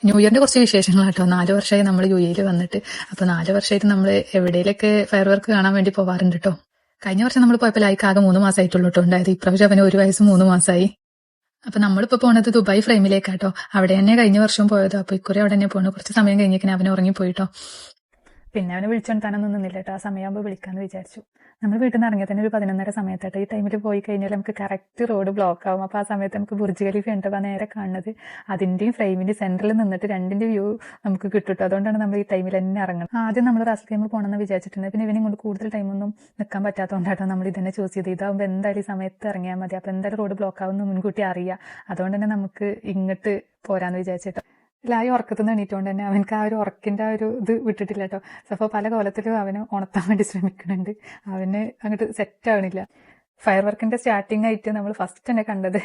New ഇയറിന്റെ കുറച്ച് വിശേഷങ്ങളാട്ടോ. 4 വർഷമായി നമ്മൾ യു എയിൽ വന്നിട്ട്. അപ്പൊ 4 വർഷമായിട്ട് നമ്മൾ എവിടെയൊക്കെ ഫയർ വർക്ക് കാണാൻ വേണ്ടി പോവാറുണ്ട് കേട്ടോ. കഴിഞ്ഞ വർഷം നമ്മൾ പോയപ്പോൾ ലൈക്ക് ആകെ 3 മാസമായിട്ടുള്ളൂ കേട്ടോ ഉണ്ടായത്. ഇപ്രാവശ്യം അവന് 1 വയസ്സ് 3 മാസമായി. അപ്പൊ നമ്മളിപ്പോ പോണത് ദുബായ് ഫ്രെയിമിലേക്കാട്ടോ. അവിടെ തന്നെ കഴിഞ്ഞ വർഷം പോയത്. അപ്പൊ ഇക്കുറി അവിടെ തന്നെ പോണു. കുറച്ച് സമയം കഴിഞ്ഞേക്കിനെ അവന് ഉറങ്ങിപ്പോയിട്ടോ. പിന്നെ അവനെ വിളിച്ചോണ്ടാനൊന്നും നിന്നില്ല കേട്ടോ. ആ സമയമാകുമ്പോൾ വിളിക്കാന്ന് വിചാരിച്ചു. നമ്മൾ വീട്ടിൽ നിന്ന് ഇറങ്ങിയ തന്നെ ഒരു 11:30 സമയത്താട്ടോ. ഈ ടൈമിൽ പോയി കഴിഞ്ഞാൽ നമുക്ക് കറക്റ്റ് റോഡ് ബ്ലോക്ക് ആവും. അപ്പൊ ആ സമയത്ത് നമുക്ക് ബുർജ് ഖലീഫ ഉണ്ടോ നേരെ കാണുന്നത്. അതിന്റെയും ഫ്രെയിമിന്റെ സെന്ററിൽ നിന്നിട്ട് രണ്ടിന്റെ വ്യൂ നമുക്ക് കിട്ടും. അതുകൊണ്ടാണ് നമ്മൾ ഈ ടൈമിൽ തന്നെ ഇറങ്ങുന്നത്. ആദ്യം നമ്മൾ റാസ് ഗെയിമിൽ പോകണമെന്ന് വിചാരിച്ചിട്ടുണ്ട്. പിന്നെ ഇവനെ കൊണ്ട് കൂടുതൽ ടൈമൊന്നും നിൽക്കാൻ പറ്റാത്തതുകൊണ്ടാട്ടോ നമ്മൾ ഇതന്നെ ചൂസ് ചെയ്ത്. ഇതാകുമ്പോൾ എന്തായാലും ഈ സമയത്ത് ഇറങ്ങിയാൽ മതി. അപ്പൊ എന്തായാലും റോഡ് ബ്ലോക്ക് ആവുമെന്ന് മുൻകൂട്ടി അറിയാം. അതുകൊണ്ട് തന്നെ നമുക്ക് ഇങ്ങോട്ട് പോരാന്ന് വിചാരിച്ചിട്ടോ. ലായി ഉറക്കത്തുനിന്ന് എണീറ്റുകൊണ്ട് തന്നെ അവനക്ക് ആ ഒരു ഉറക്കിന്റെ ആ ഒരു ഇത് വിട്ടിട്ടില്ല കേട്ടോ. അപ്പോൾ പല കോലത്തിലും അവന് ഉണർത്താൻ വേണ്ടി ശ്രമിക്കുന്നുണ്ട്. അവന് അങ്ങോട്ട് സെറ്റ് ആവണില്ല. ഫയർ വർക്കിന്റെ സ്റ്റാർട്ടിംഗ് ആയിട്ട് നമ്മൾ ഫസ്റ്റ് തന്നെ കണ്ടത്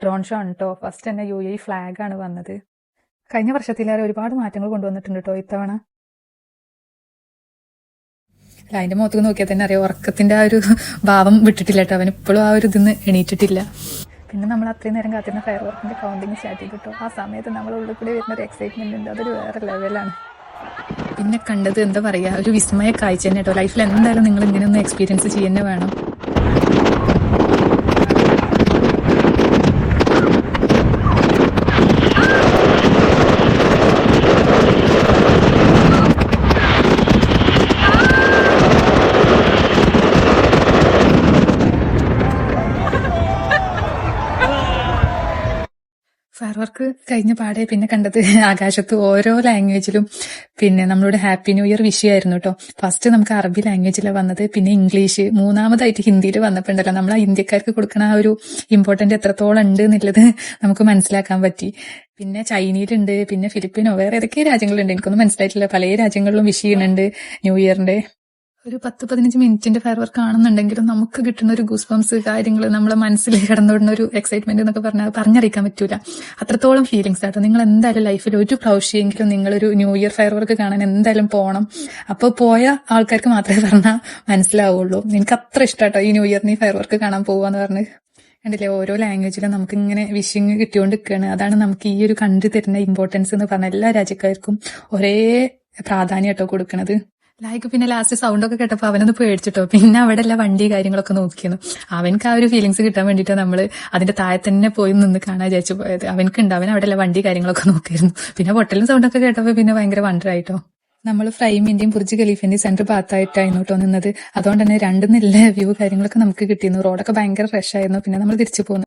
ഡ്രോൺ ഷോ ആണ് കേട്ടോ. ഫസ്റ്റ് തന്നെ UAE ഫ്ലാഗ് ആണ് വന്നത്. കഴിഞ്ഞ വർഷത്തിലേറെ ഒരുപാട് മാറ്റങ്ങൾ കൊണ്ടുവന്നിട്ടുണ്ട് കേട്ടോ ഇത്തവണ. അതിന്റെ മുഖത്തേക്ക് നോക്കിയാൽ തന്നെ അറിയാം ഉറക്കത്തിന്റെ ആ ഒരു ഭാവം വിട്ടിട്ടില്ല കേട്ടോ. അവൻ ഇപ്പോഴും ആ ഒരു ഇതിന്ന് എണീറ്റിട്ടില്ല. പിന്നെ നമ്മൾ അത്രയും നേരം കാത്തിരുന്ന ഫയർ വർക്കിന്റെ കൗണ്ടിങ് സ്റ്റാർട്ട് ചെയ്തു കേട്ടോ. ആ സമയത്ത് നമ്മളെ ഉള്ളിൽ കൂടി വരുന്ന ഒരു എക്സൈറ്റ്മെന്റ് ഉണ്ട്. അതൊരു വേറെ ലെവലാണ്. പിന്നെ കണ്ടത് എന്താ പറയാ ഒരു വിസ്മയ കാഴ്ച തന്നെ കേട്ടോ. ലൈഫിൽ എന്തായാലും നിങ്ങൾ ഇങ്ങനെ ഒന്ന് എക്സ്പീരിയൻസ് ചെയ്യുന്നേ വേണം. ഫയർ വർക്ക് കഴിഞ്ഞ പാടെ പിന്നെ കണ്ടത് ആകാശത്ത് ഓരോ ലാംഗ്വേജിലും പിന്നെ നമ്മളുടെ ഹാപ്പി ന്യൂ ഇയർ വിഷ് ആയിരുന്നു കേട്ടോ. ഫസ്റ്റ് നമുക്ക് അറബി ലാംഗ്വേജിലാണ് വന്നത്, പിന്നെ ഇംഗ്ലീഷ്, മൂന്നാമതായിട്ട് ഹിന്ദിയിൽ വന്നപ്പോണ്ടല്ലോ നമ്മൾ ആ ഇന്ത്യക്കാർക്ക് കൊടുക്കുന്ന ആ ഒരു ഇമ്പോർട്ടന്റ് എത്രത്തോളം ഉണ്ട് എന്നുള്ളത് നമുക്ക് മനസ്സിലാക്കാൻ പറ്റി. പിന്നെ ചൈനയിലുണ്ട്, പിന്നെ ഫിലിപ്പീനോ വേറെ ഏതൊക്കെ രാജ്യങ്ങളുണ്ട് എനിക്കൊന്നും മനസ്സിലായിട്ടില്ല. പല രാജ്യങ്ങളിലും വിഷ് ചെയ്യുന്നുണ്ട് ന്യൂ ഇയറിന്റെ. ഒരു 10-15 മിനിറ്റിന്റെ ഫയർ വർക്ക് ആണെന്നുണ്ടെങ്കിലും നമുക്ക് കിട്ടുന്ന ഒരു ഗൂസ് ബംസ് കാര്യങ്ങൾ നമ്മളെ മനസ്സിൽ കിടന്നുവിടുന്ന ഒരു എക്സൈറ്റ്മെന്റ് എന്നൊക്കെ പറഞ്ഞറിയിക്കാൻ പറ്റൂല. അത്രത്തോളം ഫീലിങ്സ് ആട്ടോ. നിങ്ങൾ എന്തായാലും ലൈഫിൽ ഒരു പ്രാവശ്യമെങ്കിലും നിങ്ങളൊരു ന്യൂ ഇയർ ഫയർ വർക്ക് കാണാൻ എന്തായാലും പോകണം. അപ്പോൾ പോയ ആൾക്കാർക്ക് മാത്രമേ പറഞ്ഞാൽ മനസ്സിലാവുള്ളൂ. എനിക്ക് അത്ര ഇഷ്ടമാട്ടോ ഈ ന്യൂ ഇയറിന് ഫയർ വർക്ക് കാണാൻ പോവാന്ന് പറഞ്ഞ്. കണ്ടില്ലേ ഓരോ ലാംഗ്വേജിലും നമുക്ക് ഇങ്ങനെ വിഷിങ് കിട്ടിക്കൊണ്ടിരിക്കുകയാണ്. അതാണ് നമുക്ക് ഈ ഒരു കൺട്രി തരുന്ന ഇമ്പോർട്ടൻസ് എന്ന് പറഞ്ഞാൽ എല്ലാ രാജ്യക്കാർക്കും ഒരേ പ്രാധാന്യം കേട്ടോ കൊടുക്കണത്. ലൈക്ക് പിന്നെ ലാസ്റ്റ് സൗണ്ട് ഒക്കെ കേട്ടപ്പോൾ അവനൊന്ന് പേടിച്ചിട്ടോ. പിന്നെ അവിടെ എല്ലാ വണ്ടി കാര്യങ്ങളൊക്കെ നോക്കിയിരുന്നു. അവനക്ക് ആ ഒരു ഫീലിങ്സ് കിട്ടാൻ വേണ്ടിയിട്ട് നമ്മൾ അതിന്റെ താഴെ തന്നെ പോയി നിന്ന് കാണാൻ വിചാരിച്ചു പോയത്. അവനക്കുണ്ട് അവൻ അവിടെ എല്ലാ വണ്ടി കാര്യങ്ങളൊക്കെ നോക്കിയിരുന്നു. പിന്നെ പൊട്ടലും സൗണ്ടൊക്കെ കേട്ടപ്പോൾ പിന്നെ ഭയങ്കര വണ്ടറായിട്ടോ. നമ്മൾ ഫ്രെയിമിന്റെയും ബുർജ് ഖലീഫിന്റെയും സെന്റർ ഭാഗത്തായിട്ടായിരുന്നു കേട്ടോ നിന്നത്. അതുകൊണ്ട് തന്നെ രണ്ടും നല്ല വ്യൂ കാര്യങ്ങളൊക്കെ നമുക്ക് കിട്ടിയിരുന്നു. റോഡൊക്കെ ഭയങ്കര ഫ്രഷ് ആയിരുന്നു. പിന്നെ നമ്മൾ തിരിച്ചു പോന്നു.